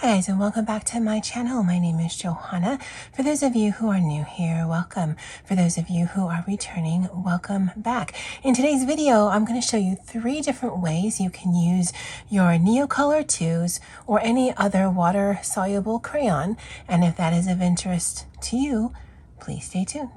Hi guys, and welcome back to my channel. My name is Johanna. For those of you who are new here, welcome. For those of you who are returning, welcome back. In today's video, I'm going to show you 3 different ways you can use your NeoColor 2s or any other water-soluble crayon. And if that is of interest to you, please stay tuned.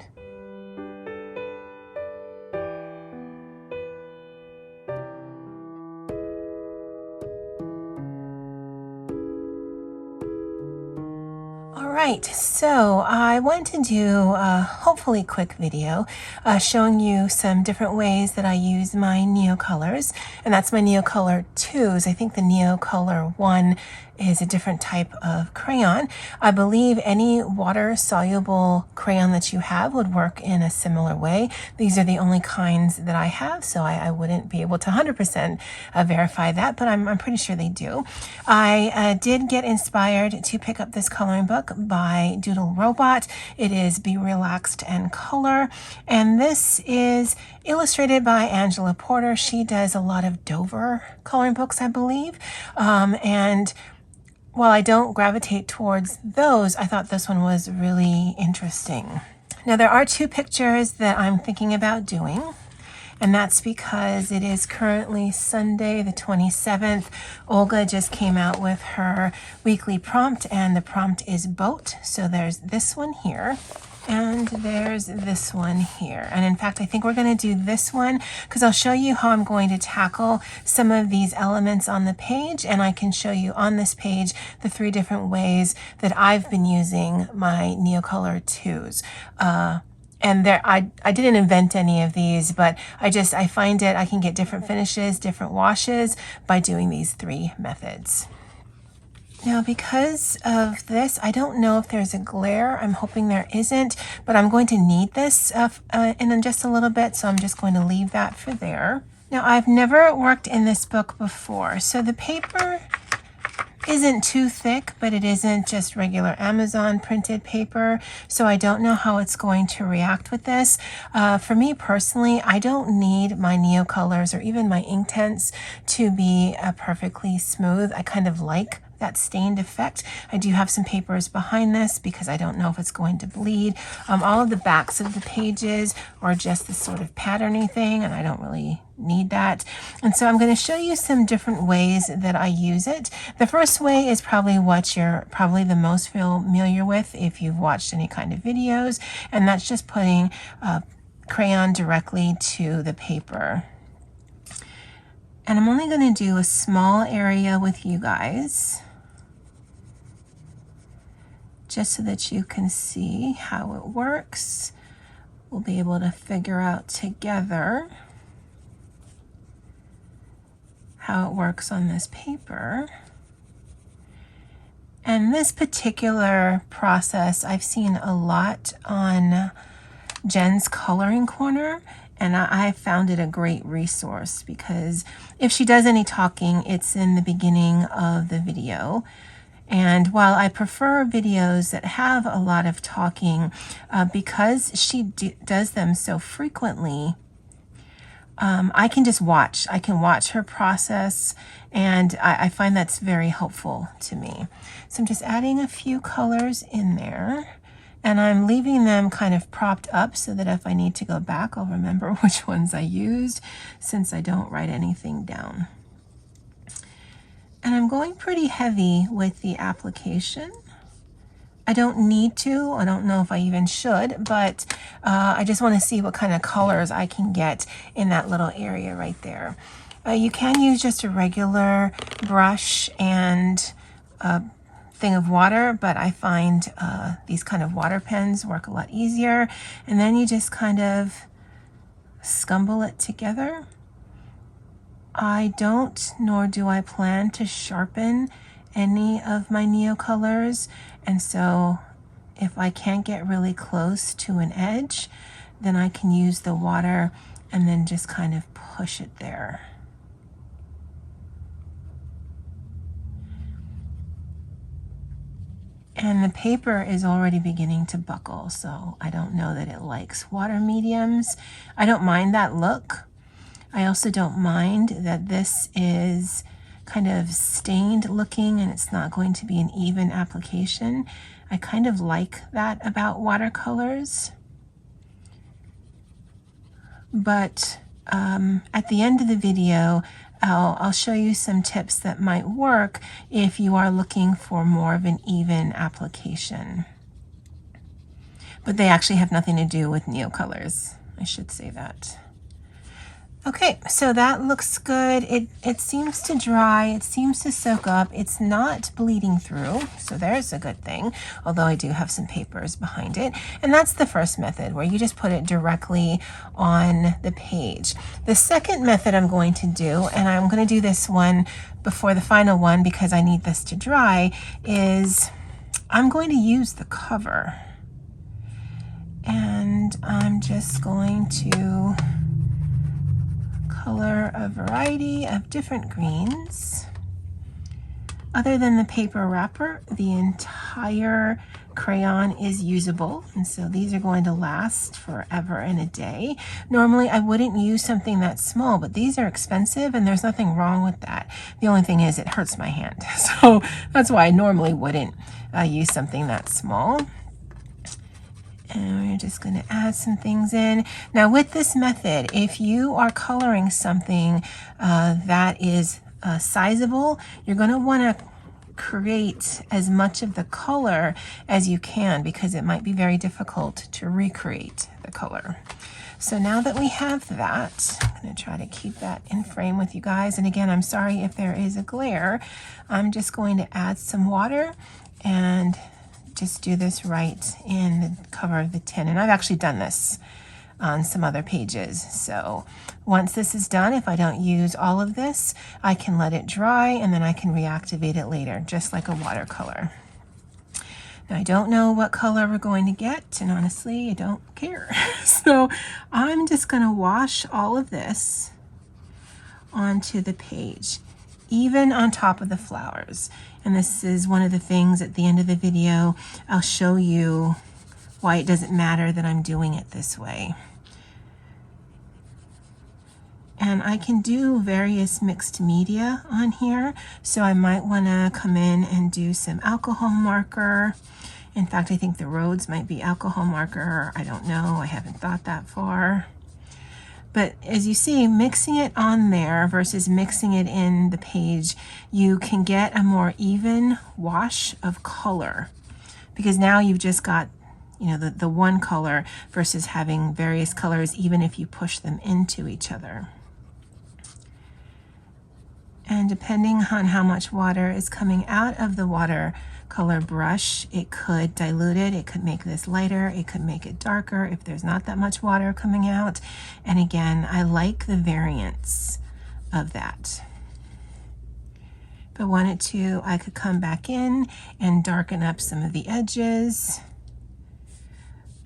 Alright, so I want to do a hopefully quick video showing you some different ways that I use my NeoColors, and that's my NeoColor 2s. I think the NeoColor 1 is a different type of crayon. I believe any water-soluble crayon that you have would work in a similar way. These are the only kinds that I have, so I wouldn't be able to 100% verify that, but I'm pretty sure they do. I did get inspired to pick up this coloring book by Doodle Robot. It is Be Relaxed and Color, and this is illustrated by Angela Porter. She does a lot of Dover coloring books, I believe, and while I don't gravitate towards those, I thought this one was really interesting. Now there are 2 pictures that I'm thinking about doing, and that's because it is currently Sunday the 27th. Olga just came out with her weekly prompt, and the prompt is boat. So there's this one here, and there's this one here. And in fact, I think we're going to do this one because I'll show you how I'm going to tackle some of these elements on the page, and I can show you on this page the 3 different ways that I've been using my NeoColor 2s. And I didn't invent any of these, but I find I can get different finishes, different washes by doing these 3 methods. Now, because of this, I don't know if there's a glare. I'm hoping there isn't, but I'm going to need this in just a little bit, so I'm just going to leave that for there. Now, I've never worked in this book before, so the paper isn't too thick, but it isn't just regular Amazon printed paper, so I don't know how it's going to react with this. For me personally, I don't need my NeoColors or even my Inktense to be perfectly smooth. I kind of like that stained effect. I do have some papers behind this because I don't know if it's going to bleed. All of the backs of the pages are just this sort of patterny thing, and I don't really need that. And so I'm going to show you some different ways that I use it. The first way is probably what you're probably the most familiar with if you've watched any kind of videos, and that's just putting crayon directly to the paper. And I'm only going to do a small area with you guys, just so that you can see how it works. We'll be able to figure out together how it works on this paper. And this particular process I've seen a lot on Jen's Coloring Corner, and I found it a great resource because if she does any talking, it's in the beginning of the video. And while I prefer videos that have a lot of talking, because she does them so frequently, I can just watch. I can watch her process, and I find that's very helpful to me. So I'm just adding a few colors in there, and I'm leaving them kind of propped up so that if I need to go back, I'll remember which ones I used, since I don't write anything down. And I'm going pretty heavy with the application. I don't need to. I don't know if I even should, but I just want to see what kind of colors I can get in that little area right there. You can use just a regular brush and a thing of water, but I find these kind of water pens work a lot easier. And then you just kind of scumble it together. I don't, nor do I plan to sharpen any of my NeoColors, and so if I can't get really close to an edge, then I can use the water and then just kind of push it there. And the paper is already beginning to buckle, so I don't know that it likes water mediums. I don't mind that look. I also don't mind that this is kind of stained looking and it's not going to be an even application. I kind of like that about watercolors. But at the end of the video, I'll show you some tips that might work if you are looking for more of an even application. But they actually have nothing to do with NeoColors. I should say that. Okay, so that looks good. It seems to dry, it seems to soak up. It's not bleeding through, so there's a good thing, although I do have some papers behind it. And that's the first method, where you just put it directly on the page. The second method I'm going to do, and I'm going to do this one before the final one because I need this to dry, is I'm going to use the cover. And I'm just going to color a variety of different greens. Other than the paper wrapper, the entire crayon is usable, and so these are going to last forever and a day. Normally I wouldn't use something that small, but these are expensive and there's nothing wrong with that. The only thing is it hurts my hand, so that's why I normally wouldn't use something that small. And we're just going to add some things in. Now with this method, if you are coloring something that is sizable, you're going to want to create as much of the color as you can because it might be very difficult to recreate the color. So now that we have that, I'm going to try to keep that in frame with you guys. And again, I'm sorry if there is a glare. I'm just going to add some water and just do this right in the cover of the tin. And I've actually done this on some other pages. So once this is done, if I don't use all of this, I can let it dry and then I can reactivate it later, just like a watercolor. Now I don't know what color we're going to get, and honestly, I don't care. So I'm just gonna wash all of this onto the page, even on top of the flowers. And this is one of the things at the end of the video. I'll show you why it doesn't matter that I'm doing it this way. And I can do various mixed media on here. So I might wanna come in and do some alcohol marker. In fact, I think the roads might be alcohol marker. I don't know, I haven't thought that far. But as you see, mixing it on there versus mixing it in the page, you can get a more even wash of color, because now you've just got, you know, the one color versus having various colors, even if you push them into each other. And depending on how much water is coming out of the watercolor brush, it could dilute it, it could make this lighter, it could make it darker if there's not that much water coming out. And again, I like the variance of that. If I wanted to, I could come back in and darken up some of the edges.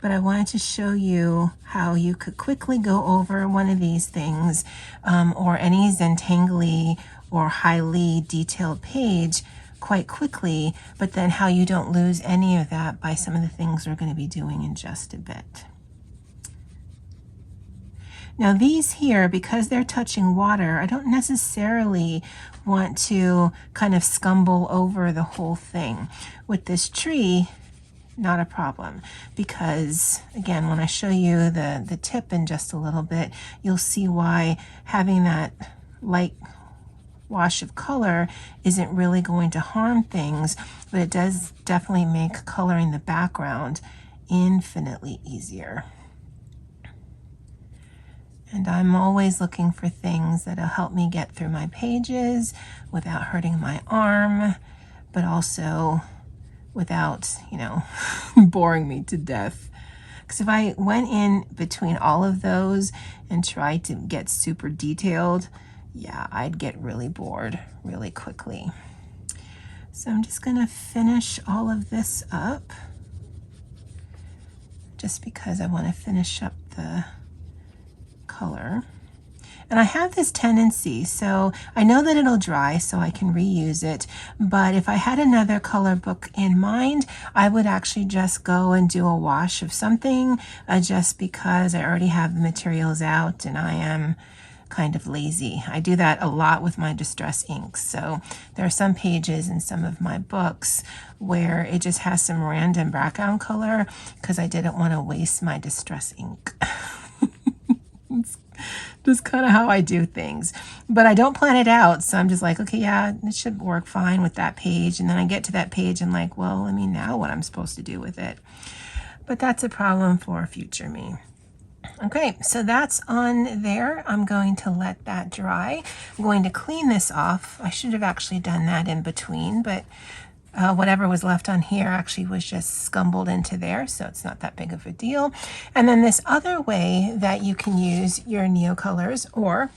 But I wanted to show you how you could quickly go over one of these things, or any Zentangle or highly detailed page quite quickly, but then how you don't lose any of that by some of the things we're going to be doing in just a bit. Now these here, because they're touching water, I don't necessarily want to kind of scumble over the whole thing. With this tree, not a problem, because again, when I show you the tip in just a little bit, you'll see why having that light wash of color isn't really going to harm things, but it does definitely make coloring the background infinitely easier. And I'm always looking for things that'll help me get through my pages without hurting my arm, but also without, you know, boring me to death. Because if I went in between all of those and tried to get super detailed, yeah, I'd get really bored really quickly. So I'm just gonna finish all of this up just because I want to finish up the color. And I have this tendency, so I know that it'll dry so I can reuse it, but if I had another color book in mind, I would actually just go and do a wash of something just because I already have the materials out and I am kind of lazy. I do that a lot with my distress inks. So there are some pages in some of my books where it just has some random background color because I didn't want to waste my distress ink. It's just kind of how I do things. But I don't plan it out, so I'm just like, okay, yeah, it should work fine with that page. And then I get to that page and like, well, I mean, now what I'm supposed to do with it. But that's a problem for future me. Okay, so that's on there. I'm going to let that dry. I'm going to clean this off. I should have actually done that in between, but whatever was left on here actually was just scumbled into there, so it's not that big of a deal. And then this other way that you can use your NeoColors or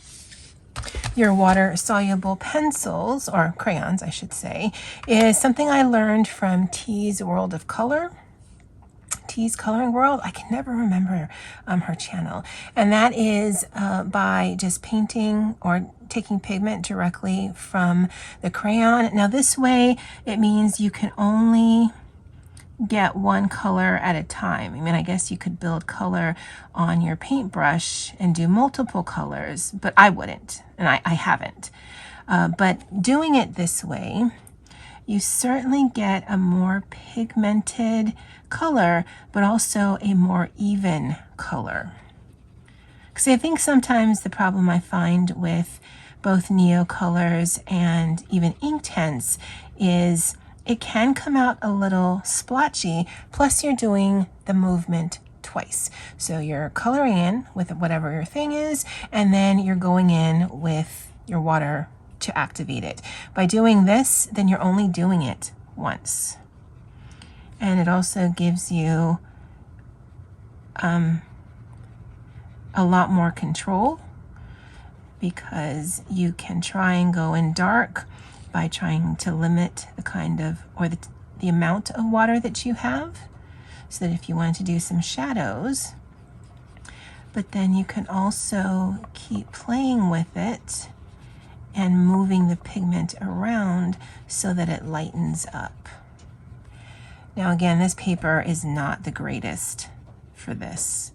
your water-soluble pencils, or crayons, I should say, is something I learned from T's World of Color. T's Coloring World. I can never remember her channel. And that is by just painting or taking pigment directly from the crayon. Now this way, it means you can only get one color at a time. I mean, I guess you could build color on your paintbrush and do multiple colors, but I wouldn't, and I haven't. But doing it this way, you certainly get a more pigmented color, but also a more even color. Because I think sometimes the problem I find with both NeoColors and even Inktense is it can come out a little splotchy, plus you're doing the movement twice. So you're coloring in with whatever your thing is, and then you're going in with your water to activate it. By doing this, then you're only doing it once. And it also gives you a lot more control because you can try and go in dark by trying to limit the kind of, or the amount of water that you have, so that if you wanted to do some shadows, but then you can also keep playing with it and moving the pigment around so that it lightens up. Now again, this paper is not the greatest for this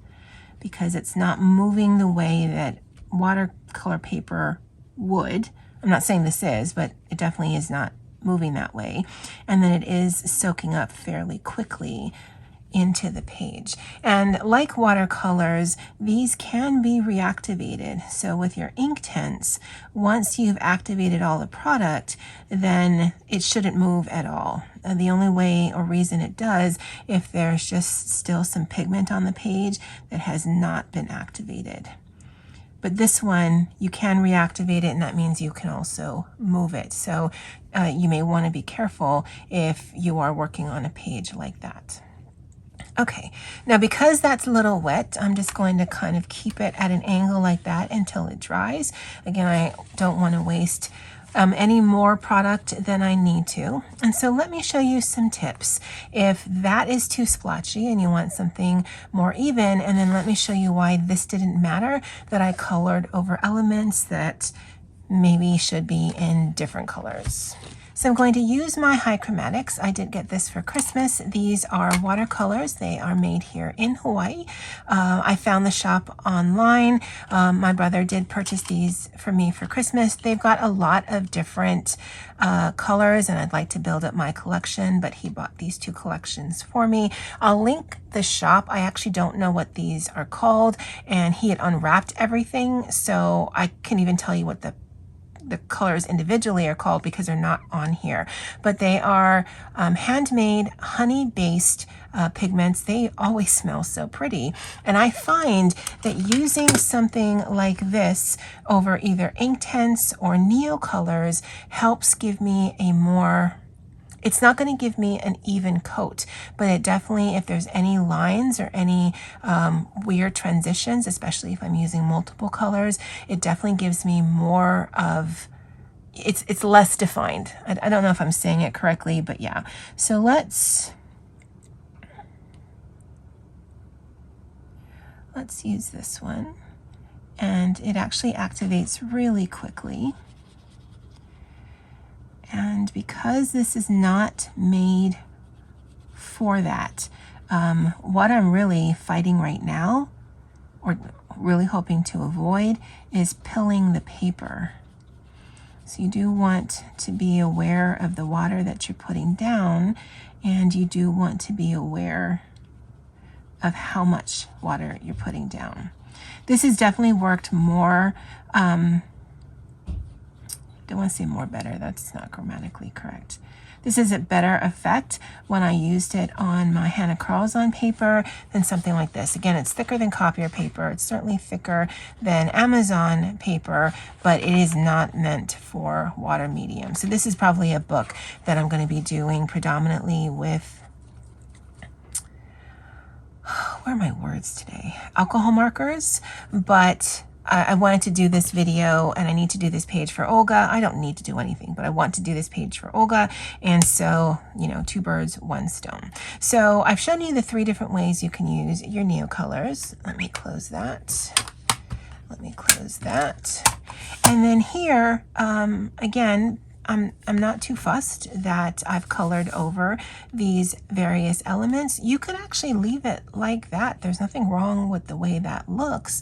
because it's not moving the way that watercolor paper would. I'm not saying this is, but it definitely is not moving that way. And then it is soaking up fairly quickly into the page. And like watercolors, these can be reactivated. So with your Inktense, once you've activated all the product, then it shouldn't move at all. The only way or reason it does if there's just still some pigment on the page that has not been activated. But this one, you can reactivate it, and that means you can also move it. So you may want to be careful if you are working on a page like that. Okay, now because that's a little wet, I'm just going to kind of keep it at an angle like that until it dries. Again, I don't want to waste any more product than I need to. And so let me show you some tips. If that is too splotchy and you want something more even, and then let me show you why this didn't matter, that I colored over elements that maybe should be in different colors. So I'm going to use my high chromatics. I did get this for Christmas. These are watercolors. They are made here in Hawaii. I found the shop online. My brother did purchase these for me for Christmas. They've got a lot of different colors, and I'd like to build up my collection, but he bought these two collections for me. I'll link the shop. I actually don't know what these are called, and he had unwrapped everything, so I can't even tell you what the colors individually are called because they're not on here, but they are handmade honey-based pigments. They always smell so pretty, and I find that using something like this over either Inktense or NeoColors helps give me a more, it's not going to give me an even coat, but it definitely, if there's any lines or any weird transitions, especially if I'm using multiple colors, it definitely gives me more of, it's less defined. I don't know if I'm saying it correctly, but yeah. So let's use this one, and it actually activates really quickly. And because this is not made for that, what I'm really fighting right now, or really hoping to avoid is pilling the paper. So you do want to be aware of the water that you're putting down, and you do want to be aware of how much water you're putting down. This has definitely worked more, don't want to say more better, that's not grammatically correct. This is a better effect when I used it on my Hannah Carlzon paper than something like this. Again, it's thicker than copier paper. It's certainly thicker than Amazon paper, but it is not meant for water medium. So this is probably a book that I'm going to be doing predominantly with, where are my words today? Alcohol markers, but I wanted to do this video and I need to do this page for Olga. I don't need to do anything, but I want to do this page for Olga. And so, you know, two birds, one stone. So I've shown you the 3 different ways you can use your NeoColors. Let me close that. Let me close that. And then here, again, I'm not too fussed that I've colored over these various elements. You could actually leave it like that. There's nothing wrong with the way that looks.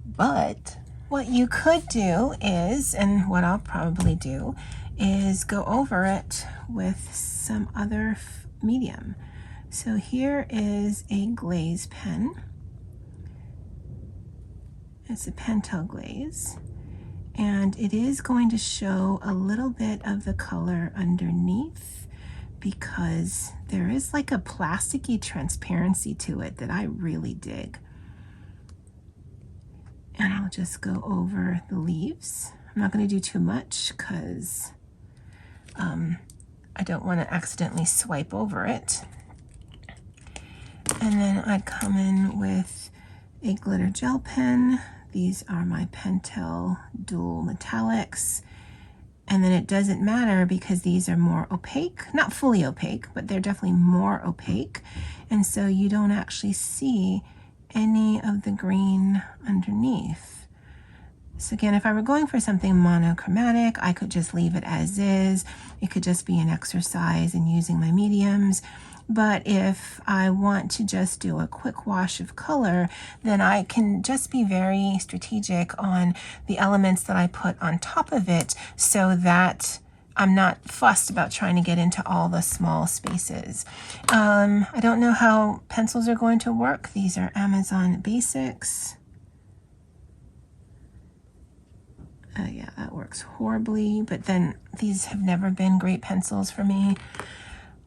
But what you could do is, and what I'll probably do, is go over it with some other medium. So here is a glaze pen. It's a Pentel glaze. And it is going to show a little bit of the color underneath because there is like a plasticky transparency to it that I really dig. And I'll just go over the leaves. I'm not going to do too much because I don't want to accidentally swipe over it. And then I'd come in with a glitter gel pen. These are my Pentel Dual Metallics. And then it doesn't matter because these are more opaque, not fully opaque, but they're definitely more opaque. And so you don't actually see any of the green underneath. So again, if I were going for something monochromatic, I could just leave it as is. It could just be an exercise in using my mediums. But if I want to just do a quick wash of color, then I can just be very strategic on the elements that I put on top of it so that I'm not fussed about trying to get into all the small spaces. I don't know how pencils are going to work. These are Amazon Basics. Yeah, that works horribly, but then these have never been great pencils for me.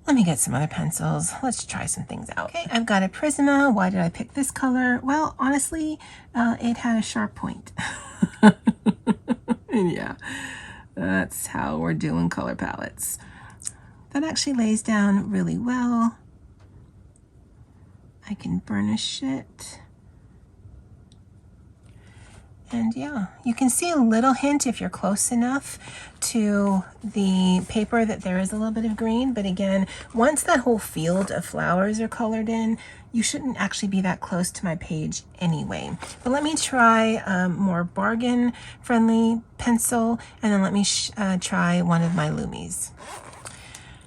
Let me get some other pencils. Let's try some things out. Okay, I've got a Prisma. Why did I pick this color? Well, honestly, it had a sharp point. Yeah. That's how we're doing color palettes. That actually lays down really well. I can burnish it. And yeah, you can see a little hint if you're close enough to the paper that there is a little bit of green. But again, once that whole field of flowers are colored in, you shouldn't actually be that close to my page anyway. But let me try a more bargain friendly pencil, and then let me try one of my Lumis.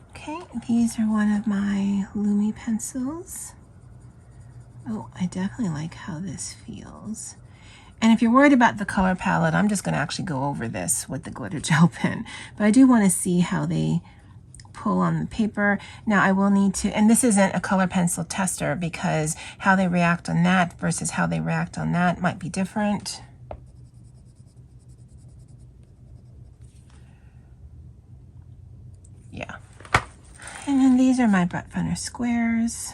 Okay, these are one of my Lumi pencils. Oh, I definitely like how this feels. And if you're worried about the color palette, I'm just going to actually go over this with the glitter gel pen. But I do want to see how they pull on the paper. Now I will need to, and this isn't a color pencil tester because how they react on that versus how they react on that might be different. Yeah. And then these are my Brett Funner squares.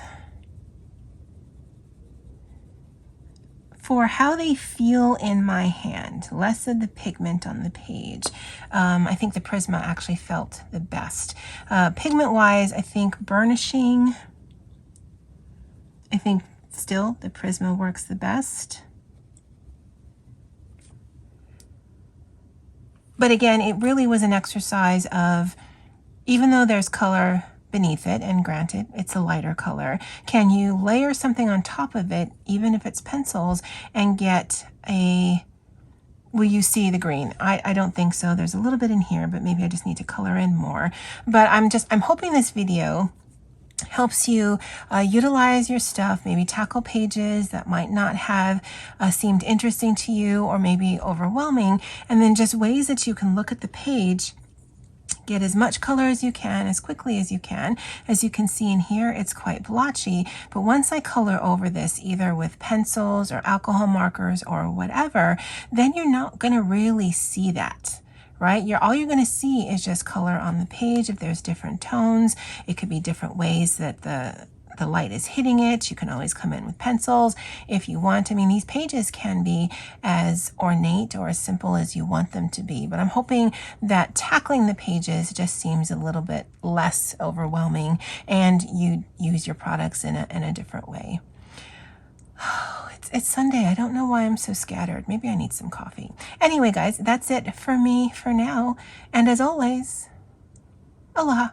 For how they feel in my hand, less of the pigment on the page. I think the Prisma actually felt the best. Pigment-wise, I think burnishing, I think still the Prisma works the best. But again, it really was an exercise of, even though there's color beneath it, and granted, it's a lighter color, can you layer something on top of it, even if it's pencils, and get a, will you see the green? I don't think so. There's a little bit in here, but maybe I just need to color in more. But I'm hoping this video helps you utilize your stuff, maybe tackle pages that might not have seemed interesting to you or maybe overwhelming, and then just ways that you can look at the page, get as much color as you can, as quickly as you can. As you can see in here, it's quite blotchy, but once I color over this, either with pencils or alcohol markers or whatever, then you're not gonna really see that. Right? All you're going to see is just color on the page. If there's different tones, it could be different ways that the light is hitting it. You can always come in with pencils if you want. I mean, these pages can be as ornate or as simple as you want them to be, but I'm hoping that tackling the pages just seems a little bit less overwhelming and you use your products in a different way. It's Sunday. I don't know why I'm so scattered. Maybe I need some coffee. Anyway, guys, that's it for me for now. And as always, aloha.